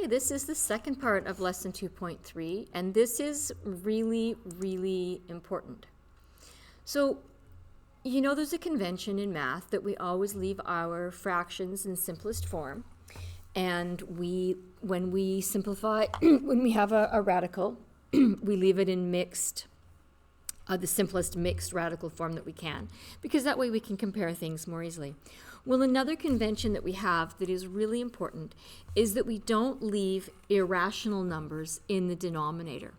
Okay, this is the second part of lesson 2.3, and this is really, really important. So, you know there's a convention in math that we always leave our fractions in simplest form, and when we simplify, when we have a radical, we leave it in mixed, the simplest mixed radical form that we can, because that way we can compare things more easily. Well, another convention that we have that is really important is that we don't leave irrational numbers in the denominator.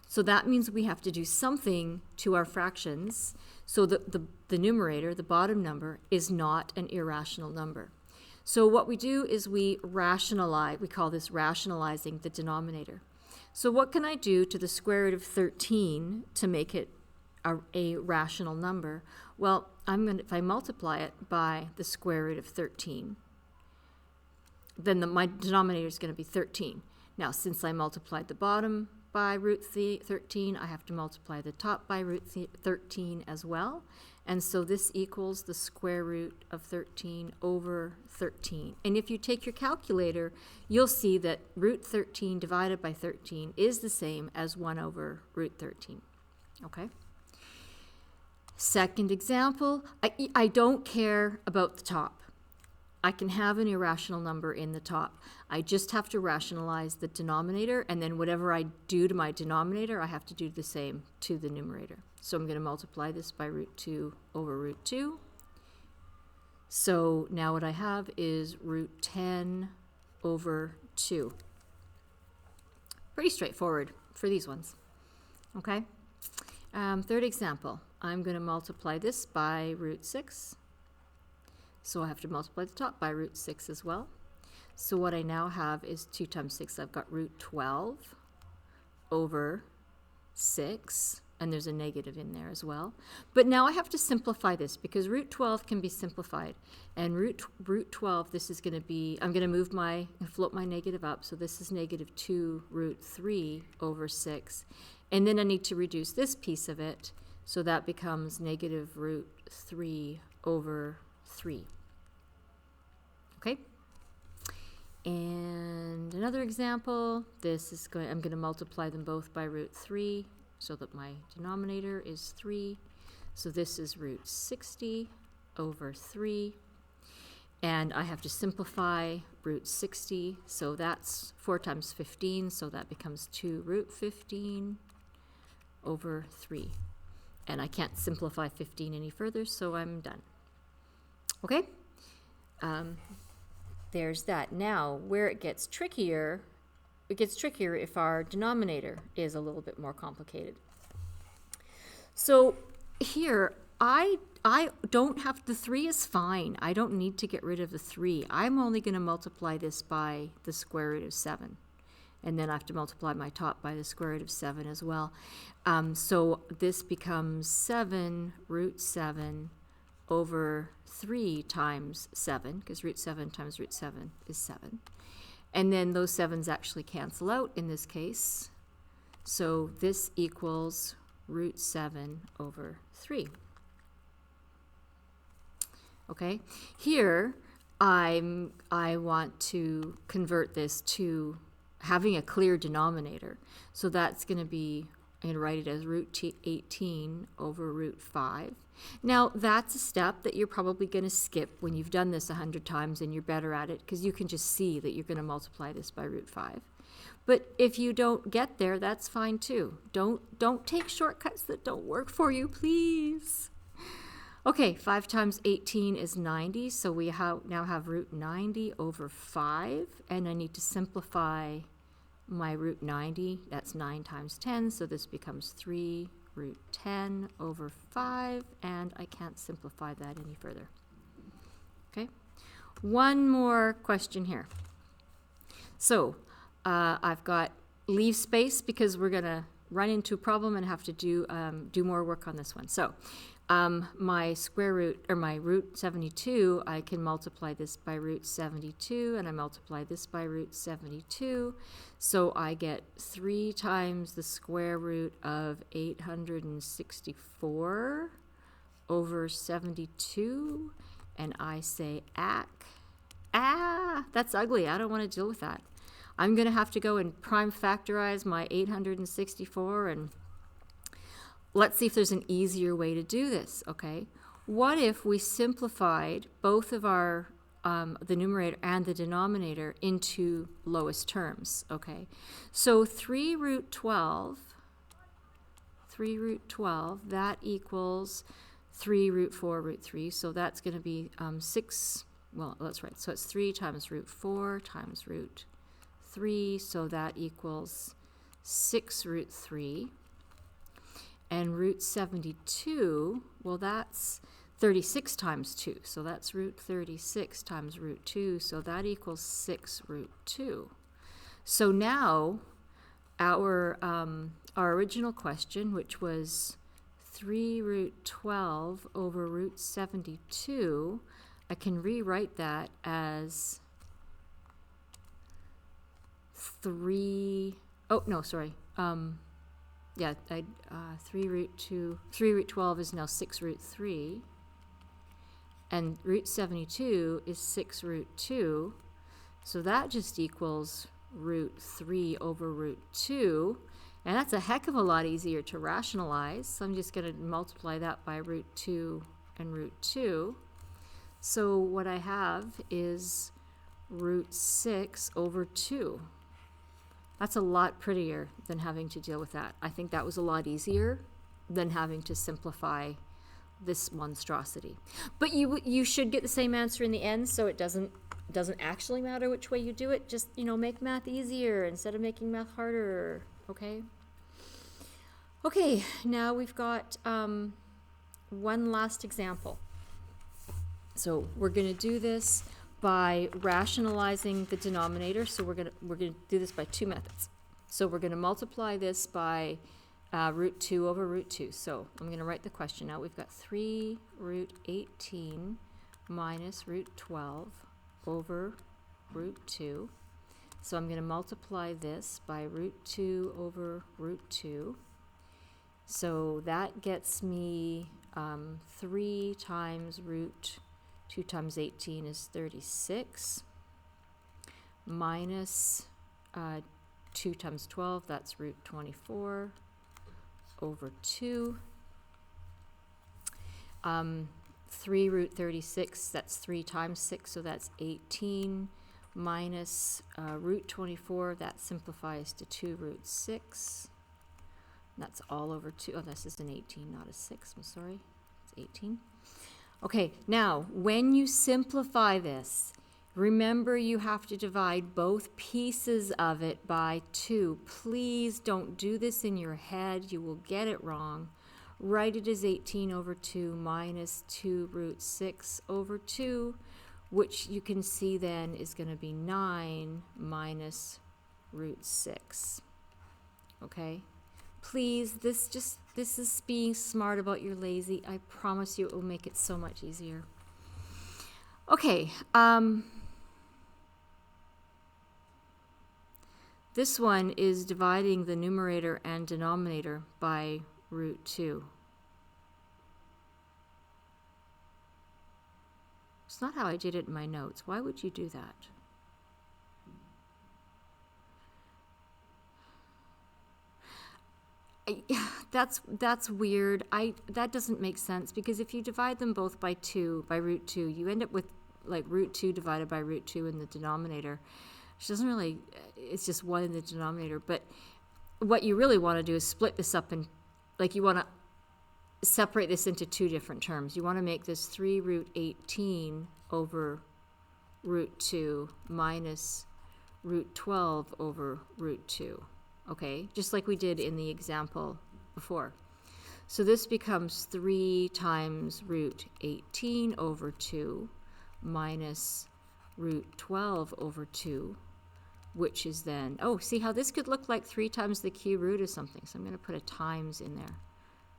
So that means we have to do something to our fractions so that the numerator, the bottom number, is not an irrational number. So what we do is we rationalize, we call this rationalizing the denominator. So what can I do to the square root of 13 to make it a rational number? Well, if I multiply it by the square root of 13, then my denominator is going to be 13. Now, since I multiplied the bottom by root 13, I have to multiply the top by root 13 as well. And so this equals the square root of 13 over 13. And if you take your calculator, you'll see that root 13 divided by 13 is the same as 1 over root 13. Okay? Second example, I don't care about the top. I can have an irrational number in the top. I just have to rationalize the denominator, and then whatever I do to my denominator, I have to do the same to the numerator. So I'm going to multiply this by root 2 over root 2. So now what I have is root 10 over 2. Pretty straightforward for these ones. Okay? Third example, I'm going to multiply this by root 6. So I have to multiply the top by root 6 as well. So what I now have is 2 times 6. I've got root 12 over 6. And there's a negative in there as well. But now I have to simplify this because root 12 can be simplified. And root 12, this is going to be, I'm going to float my negative up. So this is negative 2 root 3 over 6. And then I need to reduce this piece of it. So that becomes negative root 3 over 3. Okay? And another example, I'm going to multiply them both by root 3 so that my denominator is 3. So this is root 60 over 3. And I have to simplify root 60. So that's 4 times 15. So that becomes 2 root 15 over 3. And I can't simplify 15 any further, so I'm done. Okay? There's that. Now, where it gets trickier if our denominator is a little bit more complicated. So here, I don't have, the 3 is fine. I don't need to get rid of the 3. I'm only going to multiply this by the square root of 7. And then I have to multiply my top by the square root of 7 as well. So this becomes 7 root 7 over 3 times 7, because root 7 times root 7 is 7. And then those 7s actually cancel out in this case. So this equals root 7 over 3. Okay, here I want to convert this to having a clear denominator. So that's going to be, I'm going to write it as root 18 over root 5. Now, that's a step that you're probably going to skip when you've done this 100 times and you're better at it, because you can just see that you're going to multiply this by root 5. But if you don't get there, that's fine too. Don't take shortcuts that don't work for you, please. Okay, 5 times 18 is 90, so we now have root 90 over 5, and I need to simplify my root 90. That's 9 times 10, so this becomes 3 root 10 over 5, and I can't simplify that any further. Okay, one more question here. So I've got leave space because we're going to run into a problem and have to do more work on this one. So my square root, or my root 72, I can multiply this by root 72, and I multiply this by root 72. So I get 3 times the square root of 864 over 72, and I say, that's ugly. I don't want to deal with that. I'm going to have to go and prime factorize my 864, and let's see if there's an easier way to do this, okay? What if we simplified both of our, the numerator and the denominator into lowest terms, okay? So 3 root 12, that equals 3 root 4 root 3, so that's going to be 6, well, that's right, so it's 3 times root 4 times root 3, so that equals 6 root 3. And root 72, well, that's 36 times 2, so that's root 36 times root 2, so that equals 6 root 2. So now our original question, which was 3 root 12 over root 72, I can rewrite that as 3 root 12 is now 6 root 3, and root 72 is 6 root 2, so that just equals root 3 over root 2, and that's a heck of a lot easier to rationalize, so I'm just going to multiply that by root 2 and root 2. So what I have is root 6 over 2. That's a lot prettier than having to deal with that. I think that was a lot easier than having to simplify this monstrosity. But you should get the same answer in the end, so it doesn't actually matter which way you do it. Just, make math easier instead of making math harder, okay? Okay, now we've got one last example. So we're going to do this by rationalizing the denominator. So we're gonna do this by two methods. So we're going to multiply this by root 2 over root 2. So I'm going to write the question out. We've got 3 root 18 minus root 12 over root 2. So I'm going to multiply this by root 2 over root 2. So that gets me 3 times root 2 times 18 is 36, minus 2 times 12, that's root 24, over 2. 3 root 36, that's 3 times 6, so that's 18, minus root 24, that simplifies to 2 root 6. That's all over 2. Oh, this is an 18, not a 6. I'm sorry. It's 18. Okay, now, when you simplify this, remember you have to divide both pieces of it by 2. Please don't do this in your head. You will get it wrong. Write it as 18 over 2 minus 2 root 6 over 2, which you can see then is going to be 9 minus root 6. Okay? Please, this is being smart about your lazy. I promise you it will make it so much easier. Okay, this one is dividing the numerator and denominator by root 2. It's not how I did it in my notes. Why would you do that? That's weird. That doesn't make sense, because if you divide them both by 2, by root 2, you end up with like root 2 divided by root 2 in the denominator, which doesn't really, it's just 1 in the denominator. But what you really want to do is split this up, and like you want to separate this into 2 different terms. You want to make this 3 root 18 over root 2 minus root 12 over root 2. Okay, just like we did in the example before. So this becomes 3 times root 18 over 2 minus root 12 over 2, which is then, oh, see how this could look like 3 times the cube root of something. So I'm going to put a times in there.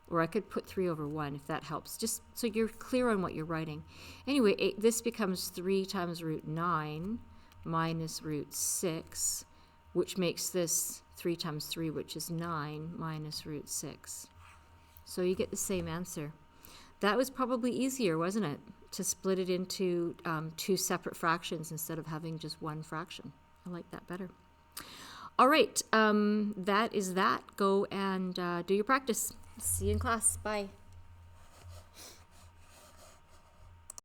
Or I could put 3 over 1 if that helps, just so you're clear on what you're writing. Anyway, this becomes 3 times root 9 minus root 6, which makes this 3 times 3, which is 9, minus root 6. So you get the same answer. That was probably easier, wasn't it, to split it into 2 separate fractions instead of having just one fraction. I like that better. All right, that is that. Go and do your practice. See you in class. Bye.